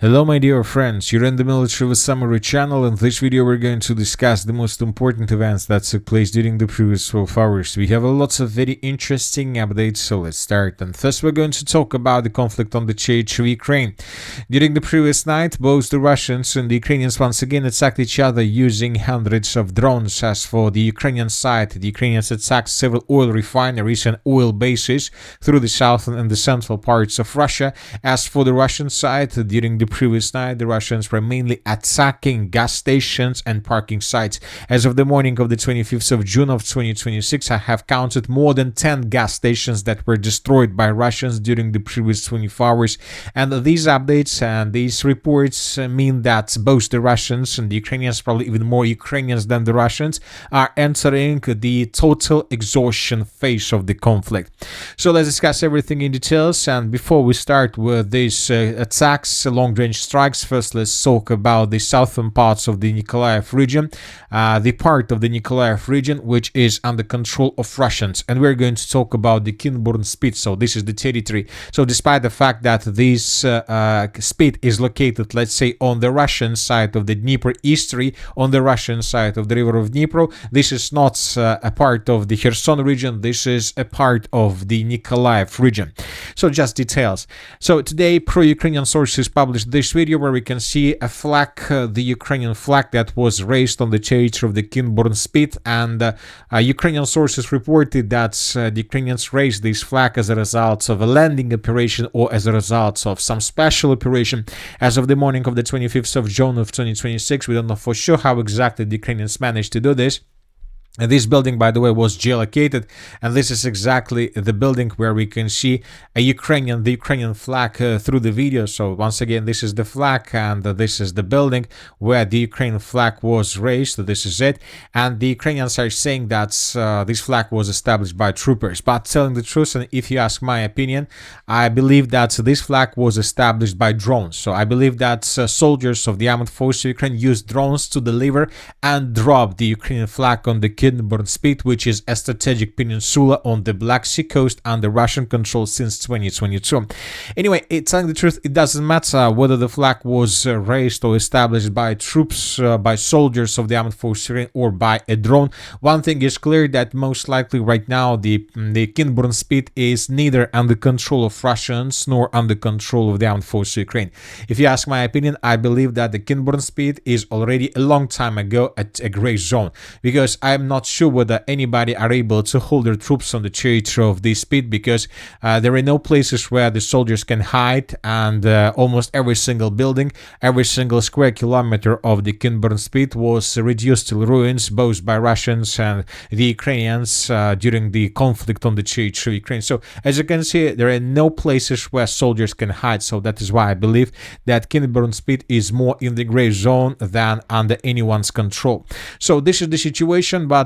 Hello my dear friends, you're in the Military Summary channel. In this video we're going to discuss the most important events that took place during the previous 12 hours. We have lots of very interesting updates, so let's start. And first we're going to talk about the conflict on the territory of Ukraine. During the previous night, both the Russians and the Ukrainians once again attacked each other using hundreds of drones. As for the Ukrainian side, the Ukrainians attacked several oil refineries and oil bases through the southern and the central parts of Russia. As for the Russian side, during the previous night, the Russians were mainly attacking gas stations and parking sites. As of the morning of the 25th of June of 2026, I have counted more than 10 gas stations that were destroyed by Russians during the previous 24 hours. And these updates and these reports mean that both the Russians and the Ukrainians, probably even more Ukrainians than the Russians, are entering the total exhaustion phase of the conflict. So let's discuss everything in details. And before we start with these attacks, long-range strikes, first let's talk about the southern parts of the Nikolaev region, the part of the Nikolaev region which is under control of Russians, and we're going to talk about the Kinburn spit. So this is the territory. So despite the fact that this spit is located, let's say, on the Russian side of the Dnieper estuary, on the Russian side of the river of Dnipro, this is not a part of the Kherson region, this is a part of the Nikolaev region. So just details. So today pro-Ukrainian sources published this video where we can see a flag, the Ukrainian flag that was raised on the territory of the Kinburn spit, and Ukrainian sources reported that the Ukrainians raised this flag as a result of a landing operation or as a result of some special operation. As of the morning of the 25th of June of 2026, we don't know for sure how exactly the Ukrainians managed to do this. This building, by the way, was geolocated, and this is exactly the building where we can see the Ukrainian flag through the video. So once again, this is the flag, and this is the building where the Ukrainian flag was raised. This is it, and the Ukrainians are saying that this flag was established by troopers. But telling the truth, and if you ask my opinion, I believe that this flag was established by drones. So I believe that soldiers of the armed forces of Ukraine used drones to deliver and drop the Ukrainian flag on the Kinburn spit, which is a strategic peninsula on the Black Sea coast under Russian control since 2022. Anyway, telling the truth, it doesn't matter whether the flag was raised or established by troops, by soldiers of the armed forces, or by a drone. One thing is clear, that most likely right now the Kinburn spit is neither under control of Russians nor under control of the armed forces of Ukraine. If you ask my opinion, I believe that the Kinburn spit is already a long time ago at a gray zone, because I'm not sure whether anybody are able to hold their troops on the territory of this spit, because there are no places where the soldiers can hide, and almost every single building, every single square kilometer of the Kinburn spit was reduced to ruins, both by Russians and the Ukrainians during the conflict on the territory of Ukraine. So as you can see, there are no places where soldiers can hide. So that is why I believe that Kinburn spit is more in the gray zone than under anyone's control. So this is the situation. But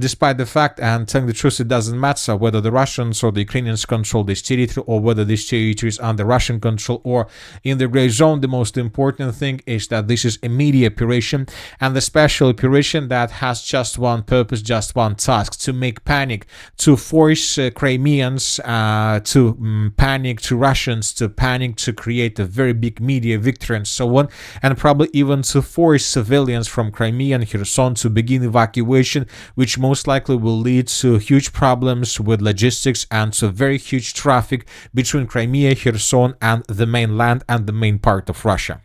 despite the fact, and telling the truth, it doesn't matter whether the Russians or the Ukrainians control this territory, or whether this territory is under Russian control or in the gray zone. The most important thing is that this is a media operation, and the special operation that has just one purpose, just one task: to make panic, to force Crimeans to panic, to Russians to panic, to create a very big media victory and so on, and probably even to force civilians from Crimea and Kherson to begin evacuation, which most likely will lead to huge problems with logistics and to very huge traffic between Crimea, Kherson, and the mainland and the main part of Russia.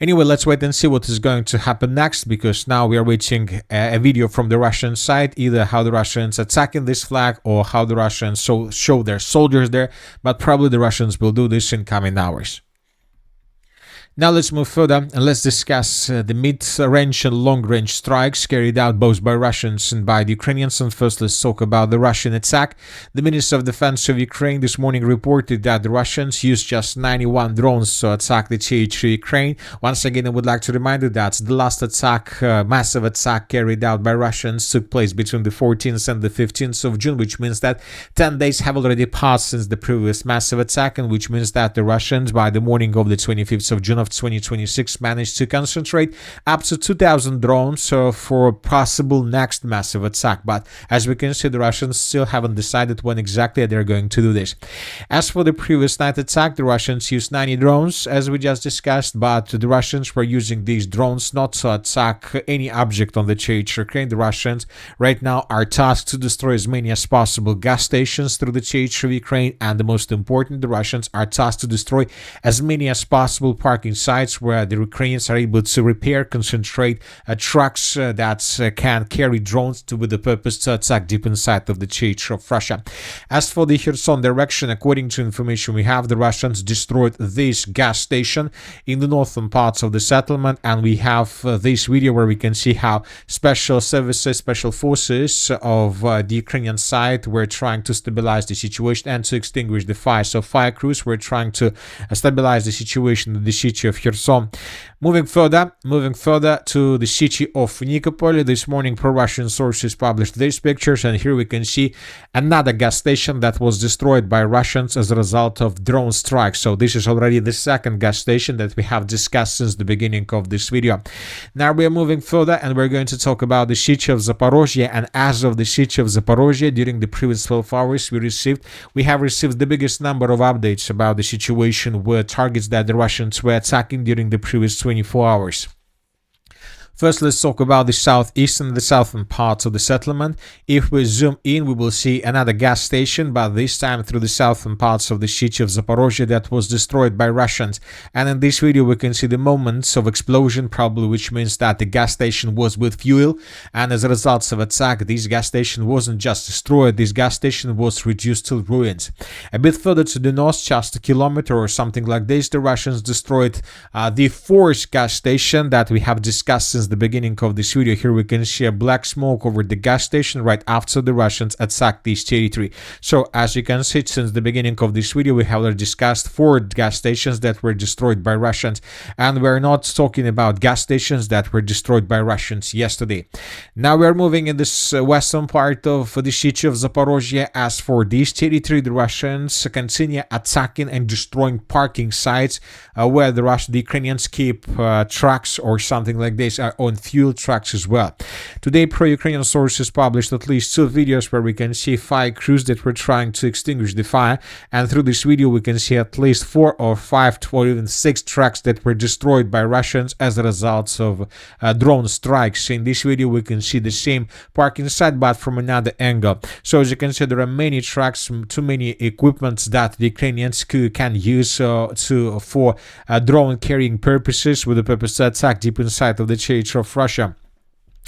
Anyway, let's wait and see what is going to happen next, because now we are waiting a video from the Russian side, either how the Russians attacking this flag or how the Russians show their soldiers there, but probably the Russians will do this in coming hours. Now let's move further and let's discuss the mid-range and long-range strikes carried out both by Russians and by the Ukrainians. And first let's talk about the Russian attack. The Minister of Defense of Ukraine this morning reported that the Russians used just 91 drones to attack the territory of Ukraine. Once again, I would like to remind you that the last attack, massive attack carried out by Russians, took place between the 14th and the 15th of June, which means that 10 days have already passed since the previous massive attack, and which means that the Russians, by the morning of the 25th of June of of 2026 managed to concentrate up to 2,000 drones for possible next massive attack. But as we can see, the Russians still haven't decided when exactly they're going to do this. As for the previous night attack, the Russians used 90 drones, as we just discussed, but the Russians were using these drones not to attack any object on the territory of Ukraine. The Russians right now are tasked to destroy as many as possible gas stations through the territory of Ukraine, and the most important, the Russians are tasked to destroy as many as possible parking sites where the Ukrainians are able to repair, concentrate trucks that can carry drones with the purpose to attack deep inside of the territory of Russia. As for the Kherson direction, according to information we have, the Russians destroyed this gas station in the northern parts of the settlement, and we have this video where we can see how special services, special forces of the Ukrainian side were trying to stabilize the situation and to extinguish the fire. So fire crews were trying to stabilize the situation in the city of Kherson. Moving further to the city of Nikopol, this morning pro-Russian sources published these pictures, and here we can see another gas station that was destroyed by Russians as a result of drone strikes. So this is already the second gas station that we have discussed since the beginning of this video. Now we are moving further, and we're going to talk about the city of Zaporizhzhia. And as of the city of Zaporizhzhia, during the previous 12 hours, we have received the biggest number of updates about the situation with targets that the Russians were attacking during the previous 24 hours. First, let's talk about the southeast and the southern parts of the settlement. If we zoom in, we will see another gas station, but this time through the southern parts of the city of Zaporizhzhia that was destroyed by Russians. And in this video, we can see the moments of explosion, probably, which means that the gas station was with fuel. And as a result of attack, this gas station wasn't just destroyed, this gas station was reduced to ruins. A bit further to the north, just a kilometer or something like this, the Russians destroyed the fourth gas station that we have discussed since the beginning of this video. Here we can see a black smoke over the gas station right after the Russians attacked this territory. So as you can see, since the beginning of this video, we have already discussed 4 gas stations that were destroyed by Russians, and we're not talking about gas stations that were destroyed by Russians yesterday. Now we're moving in this western part of the city of Zaporizhzhia. As for this territory, the Russians continue attacking and destroying parking sites where the Ukrainians keep trucks or something like this, on fuel trucks as well. Today, pro-Ukrainian sources published at least 2 videos where we can see fire crews that were trying to extinguish the fire, and through this video we can see at least 4 or 5 or even 6 trucks that were destroyed by Russians as a result of drone strikes. In this video we can see the same parking site but from another angle. So as you can see, there are many trucks, too many equipments that the Ukrainians can use for drone carrying purposes, with the purpose to attack deep inside of the territory of Russia.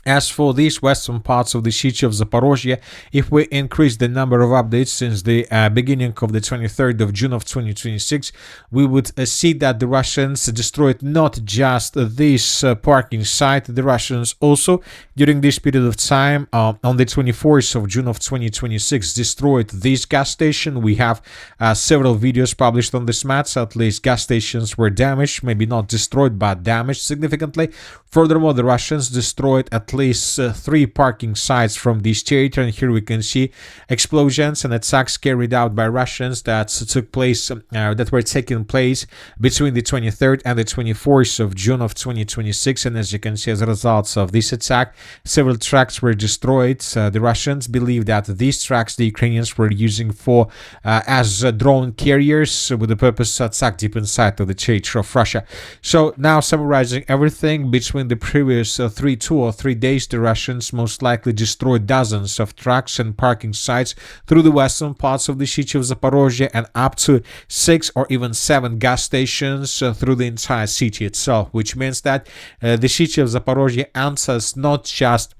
As for these western parts of the city of Zaporizhzhia, if we increase the number of updates since the beginning of the 23rd of June of 2026, we would see that the Russians destroyed not just this parking site. The Russians also, during this period of time, on the 24th of June of 2026, destroyed this gas station. We have several videos published on this matter. At least gas stations were damaged, maybe not destroyed, but damaged significantly. Furthermore, the Russians destroyed at least 3 parking sites from this territory, and here we can see explosions and attacks carried out by Russians that took place, that were taking place between the 23rd and the 24th of June of 2026. And as you can see, as a result of this attack, several trucks were destroyed. The Russians believe that these trucks the Ukrainians were using for as drone carriers with the purpose to attack deep inside of the territory of Russia. So now, summarizing everything, between the previous 2 or 3 days, the Russians most likely destroyed dozens of trucks and parking sites through the western parts of the city of Zaporizhzhia, and up to 6 or even 7 gas stations through the entire city itself, which means that the city of Zaporizhzhia answers not just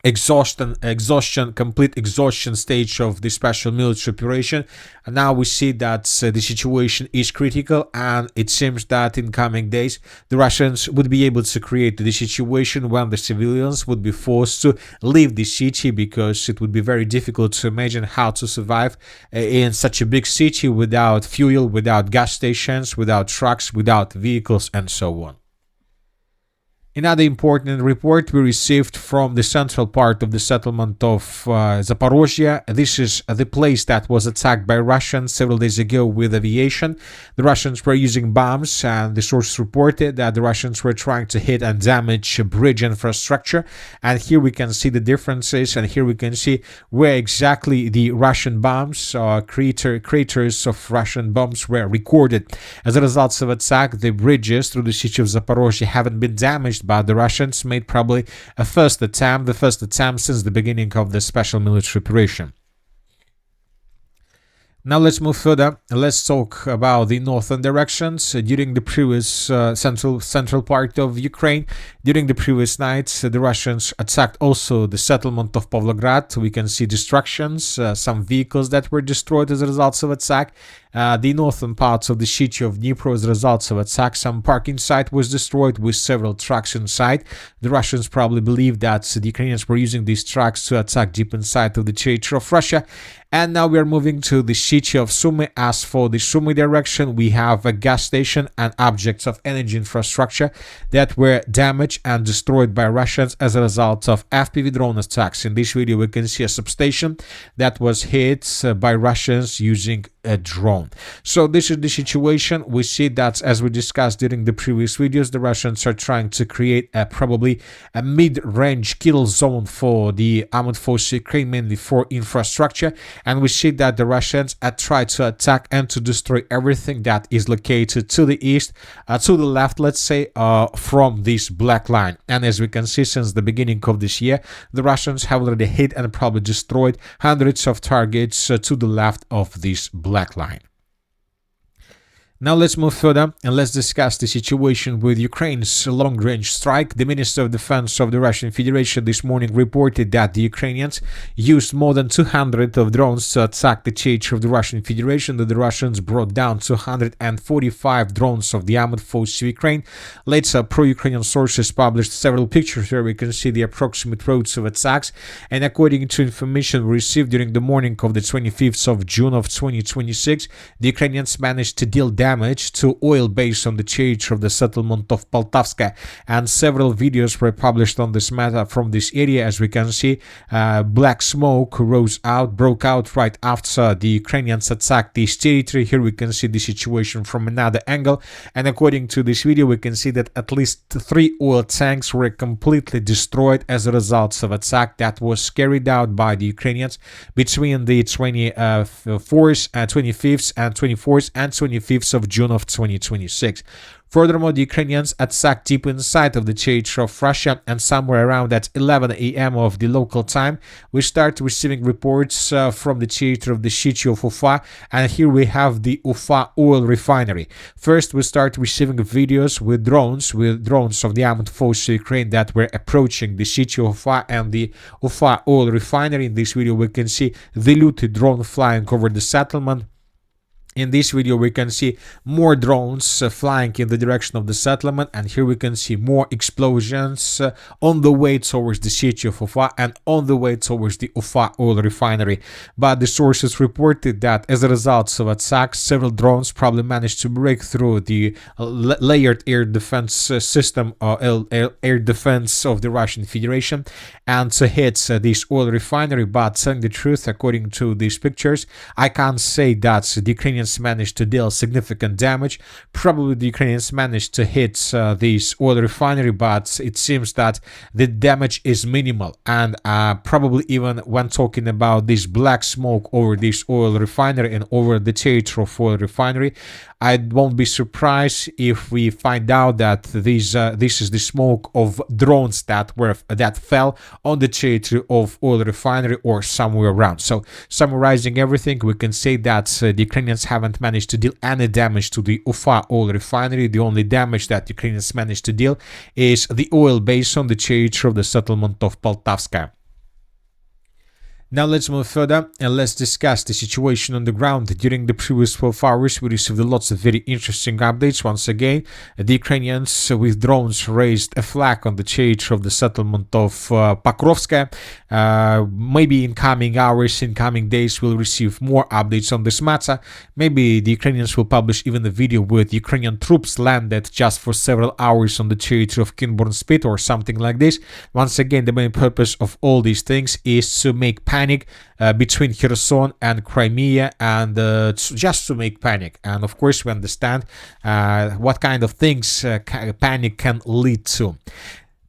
complete exhaustion stage of the special military operation. And now we see that the situation is critical, and it seems that in coming days the Russians would be able to create the situation when the civilians would be forced to leave the city, because it would be very difficult to imagine how to survive in such a big city without fuel, without gas stations, without trucks, without vehicles, and so on. Another important report we received from the central part of the settlement of Zaporizhzhia. This is the place that was attacked by Russians several days ago with aviation. The Russians were using bombs, and the sources reported that the Russians were trying to hit and damage bridge infrastructure. And here we can see the differences, and here we can see where exactly the Russian bombs, craters of Russian bombs were recorded. As a result of attack, the bridges through the city of Zaporizhzhia haven't been damaged, but the Russians made probably the first attempt since the beginning of the special military operation. Now let's move further. Let's talk about the northern directions. During the previous central part of Ukraine, during the previous nights, the Russians attacked also the settlement of Pavlograd. We can see destructions, some vehicles that were destroyed as a result of attack. The northern parts of the city of Dnipro as a result of attack. Some parking site was destroyed with several trucks inside. The Russians probably believed that the Ukrainians were using these trucks to attack deep inside of the territory of Russia. And now we are moving to the city of Sumy. As for the Sumy direction, we have a gas station and objects of energy infrastructure that were damaged and destroyed by Russians as a result of FPV drone attacks. In this video, we can see a substation that was hit by Russians using a drone. So this is the situation. We see that, as we discussed during the previous videos, the Russians are trying to create probably a mid-range kill zone for the armed forces Ukraine, mainly for infrastructure. And we see that the Russians try to attack and to destroy everything that is located to the east, to the left, let's say, from this black line. And as we can see, since the beginning of this year, the Russians have already hit and probably destroyed hundreds of targets to the left of this black line. Now let's move further and let's discuss the situation with Ukraine's long-range strike. The Minister of Defense of the Russian Federation this morning reported that the Ukrainians used more than 200 of drones to attack the territory of the Russian Federation, that the Russians brought down 245 drones of the armed forces of Ukraine. Later, pro-Ukrainian sources published several pictures where we can see the approximate routes of attacks, and according to information we received during the morning of the 25th of June of 2026, the Ukrainians managed to deal damage to oil base on the territory of the settlement of Poltavska, and several videos were published on this matter from this area. As we can see, black smoke broke out right after the Ukrainians attacked this territory. Here we can see the situation from another angle, and according to this video we can see that at least 3 oil tanks were completely destroyed as a result of attack that was carried out by the Ukrainians between the 25th and 24th and 25th of June of 2026. Furthermore, the Ukrainians attacked deep inside of the territory of Russia, and somewhere around at 11 a.m. of the local time, we start receiving reports from the territory of the city of Ufa, and here we have the Ufa oil refinery. First, we start receiving videos with drones of the armed forces of Ukraine that were approaching the city of Ufa and the Ufa oil refinery. In this video, we can see the looted drone flying over the settlement. In this video we can see more drones flying in the direction of the settlement, and here we can see more explosions on the way towards the city of Ufa and on the way towards the Ufa oil refinery. But the sources reported that as a result of attacks, several drones probably managed to break through the layered air defense system, air defense of the Russian Federation, and to hit this oil refinery. But telling the truth, according to these pictures, I can't say that the Ukrainians managed to deal significant damage. Probably the Ukrainians managed to hit this oil refinery, but it seems that the damage is minimal. And probably even when talking about this black smoke over this oil refinery and over the territory of oil refinery, I won't be surprised if we find out that this is the smoke of drones that fell on the territory of oil refinery or somewhere around. So summarizing everything, we can say that the Ukrainians haven't managed to deal any damage to the Ufa oil refinery. The only damage that Ukrainians managed to deal is the oil base on the territory of the settlement of Poltavska. Now let's move further and let's discuss the situation on the ground. During the previous 12 hours, we received lots of very interesting updates. Once again, the Ukrainians with drones raised a flag on the territory of the settlement of Pokrovskaya. Maybe in coming hours, in coming days, we'll receive more updates on this matter. Maybe the Ukrainians will publish even a video with Ukrainian troops landed just for several hours on the territory of Kinburn spit or something like this. Once again, the main purpose of all these things is to make panic between Kherson and Crimea, and just to make panic. And of course, we understand what kind of things panic can lead to.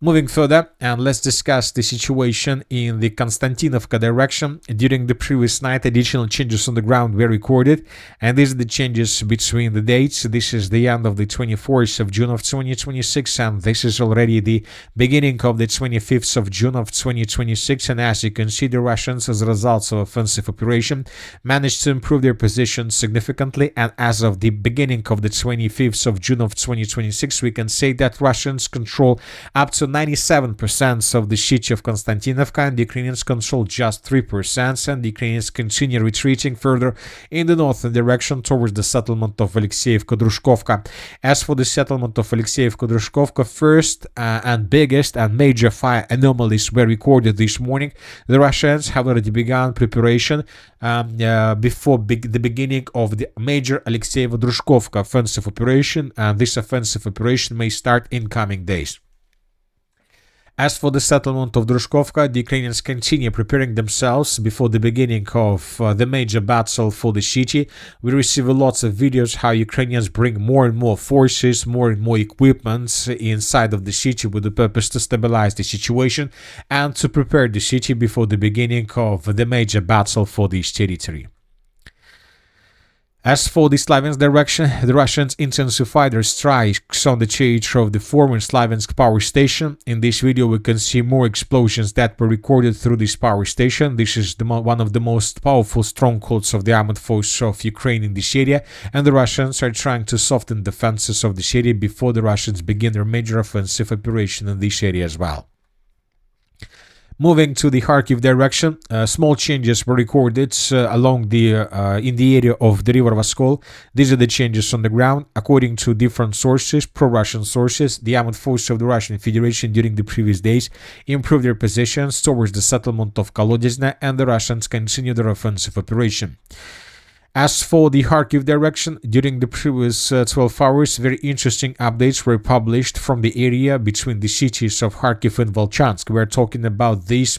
Moving further, and let's discuss the situation in the Konstantinovka direction. During the previous night, additional changes on the ground were recorded, and these are the changes between the dates. This is the end of the 24th of June of 2026, and this is already the beginning of the 25th of June of 2026. And as you can see, the Russians, as a result of offensive operation, managed to improve their position significantly. And as of the beginning of the 25th of June of 2026, we can say that Russians control up to 97% of the city of Konstantinovka, and the Ukrainians control just 3%, and the Ukrainians continue retreating further in the northern direction towards the settlement of Alexeyevka-Drushkovka. As for the settlement of Alexeyevka-Drushkovka, first and biggest and major fire anomalies were recorded this morning. The Russians have already begun preparation before the beginning of the major Alexeyeva-Drushkovka offensive operation, and this offensive operation may start in coming days. As for the settlement of Drushkovka, the Ukrainians continue preparing themselves before the beginning of the major battle for the city. We receive lots of videos how Ukrainians bring more and more forces, more and more equipment inside of the city with the purpose to stabilize the situation and to prepare the city before the beginning of the major battle for this territory. As for the Slavyansk direction, the Russians intensified their strikes on the territory of the former Slavyansk power station. In this video, we can see more explosions that were recorded through this power station. This is one of the most powerful strongholds of the armed forces of Ukraine in this area, and the Russians are trying to soften defenses of the city before the Russians begin their major offensive operation in this area as well. Moving to the Kharkiv direction, small changes were recorded along the in the area of the river Voskol. These are the changes on the ground. According to different sources, pro-Russian sources, the armed forces of the Russian Federation during the previous days improved their positions towards the settlement of Kolodezna, and the Russians continue their offensive operation. As for the Kharkiv direction, during the previous 12 hours, very interesting updates were published from the area between the cities of Kharkiv and Volchansk. We're talking about this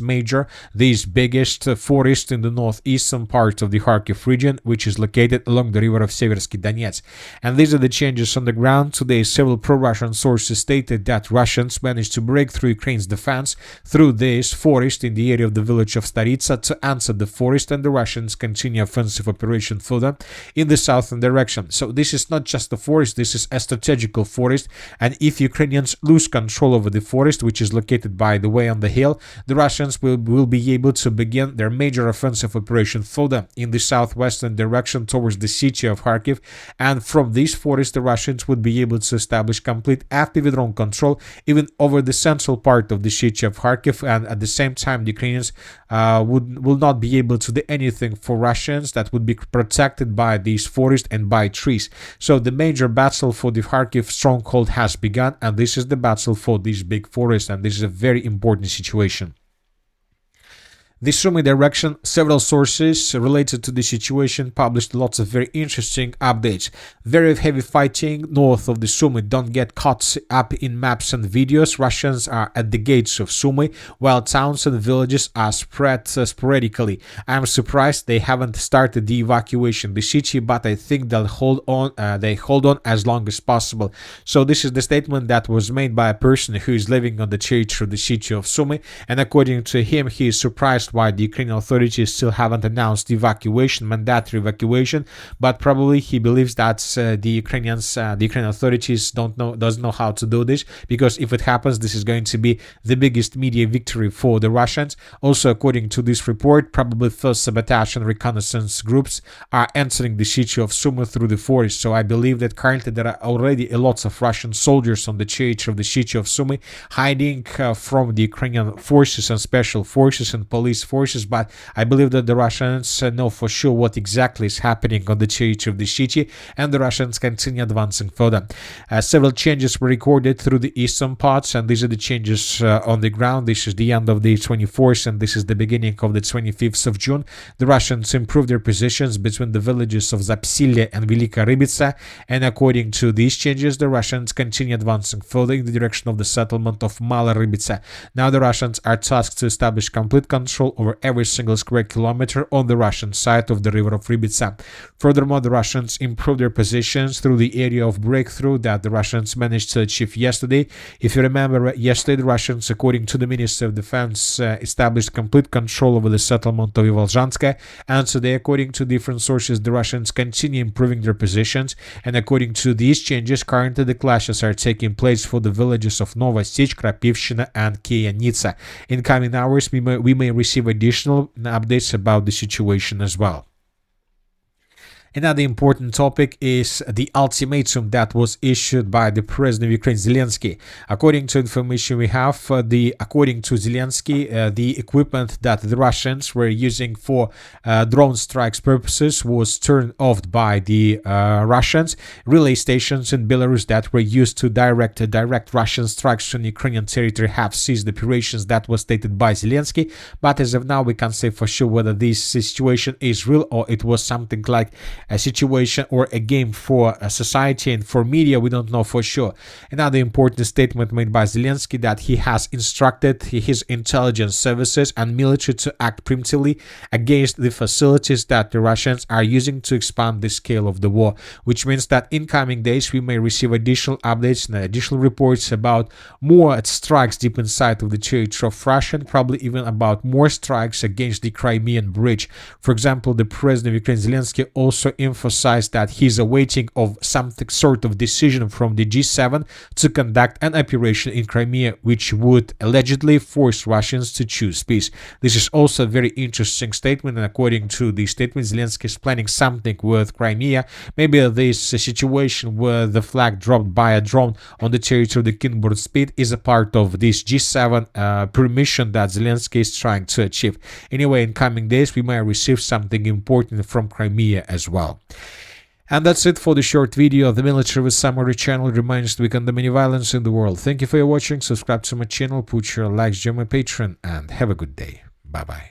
biggest forest in the northeastern part of the Kharkiv region, which is located along the river of Seversky Donets. And these are the changes on the ground. Today, several pro-Russian sources stated that Russians managed to break through Ukraine's defense through this forest in the area of the village of Staritsa to answer the forest, and the Russians continue offensive operation further in the southern direction. So this is not just a forest, this is a strategical forest, and if Ukrainians lose control over the forest, which is located by the way on the hill, the Russians will be able to begin their major offensive operation further in the southwestern direction towards the city of Kharkiv, and from this forest the Russians would be able to establish complete FPV drone control even over the central part of the city of Kharkiv, and at the same time the Ukrainians will not be able to do anything for Russians that would be protected by these forests and by trees. So the major battle for the Kharkiv stronghold has begun, and this is the battle for this big forest, and this is a very important situation. The Sumy direction, several sources related to the situation published lots of very interesting updates. Very heavy fighting north of the Sumy. Don't get caught up in maps and videos. Russians are at the gates of Sumy, while towns and villages are spread sporadically. I'm surprised they haven't started the evacuation of the city, but I think they'll hold on. They hold on as long as possible. So this is the statement that was made by a person who is living on the territory of the city of Sumy, and according to him, he is surprised why the Ukrainian authorities still haven't announced evacuation, mandatory evacuation, but probably he believes that the Ukrainian authorities doesn't know how to do this, because if it happens, this is going to be the biggest media victory for the Russians. Also, according to this report, probably 1st Sabotage and reconnaissance groups are entering the city of Sumy through the forest. So I believe that currently there are already lots of Russian soldiers on the territory of the city of Sumy, hiding from the Ukrainian forces and special forces and police these forces, but I believe that the Russians know for sure what exactly is happening on the territory of the city, and the Russians continue advancing further. Several changes were recorded through the eastern parts, and these are the changes on the ground. This is the end of the 24th, and this is the beginning of the 25th of June. The Russians improved their positions between the villages of Zaporizhzhia and Velika Rybitsa, and according to these changes, the Russians continue advancing further in the direction of the settlement of Mala Rybitsa. Now the Russians are tasked to establish complete control over every single square kilometer on the Russian side of the river of Rybitsa. Furthermore, the Russians improved their positions through the area of breakthrough that the Russians managed to achieve yesterday. If you remember, yesterday the Russians, according to the Minister of Defense, established complete control over the settlement of Volzhansk, and today, according to different sources, the Russians continue improving their positions, and according to these changes, currently the clashes are taking place for the villages of Nova Sich, Krapivshina, and Kiyanitsa. In coming hours, we may receive additional updates about the situation as well. Another important topic is the ultimatum that was issued by the President of Ukraine, Zelensky. According to information we have, according to Zelensky, the equipment that the Russians were using for drone strikes purposes was turned off by the Russians. Relay stations in Belarus that were used to direct Russian strikes on Ukrainian territory have ceased operations. That was stated by Zelensky. But as of now, we can't say for sure whether this situation is real or it was something like a situation or a game for society and for media. We don't know for sure. Another important statement made by Zelensky that he has instructed his intelligence services and military to act preemptively against the facilities that the Russians are using to expand the scale of the war, which means that in coming days we may receive additional updates and additional reports about more strikes deep inside of the territory of Russia, and probably even about more strikes against the Crimean bridge. For example, the President of Ukraine, Zelensky, also emphasized that he's awaiting of some sort of decision from the G7 to conduct an operation in Crimea, which would allegedly force Russians to choose peace. This is also a very interesting statement, and according to the statement, Zelensky is planning something with Crimea. Maybe this situation where the flag dropped by a drone on the territory of the Kinburn speed is a part of this G7 permission that Zelensky is trying to achieve. Anyway, in coming days, we may receive something important from Crimea as well. And that's it for the short video. The Military with Summary channel reminds to weaken the many violence in the world. Thank you for your watching. Subscribe to my channel, put your likes, join my Patreon, and have a good day. Bye bye.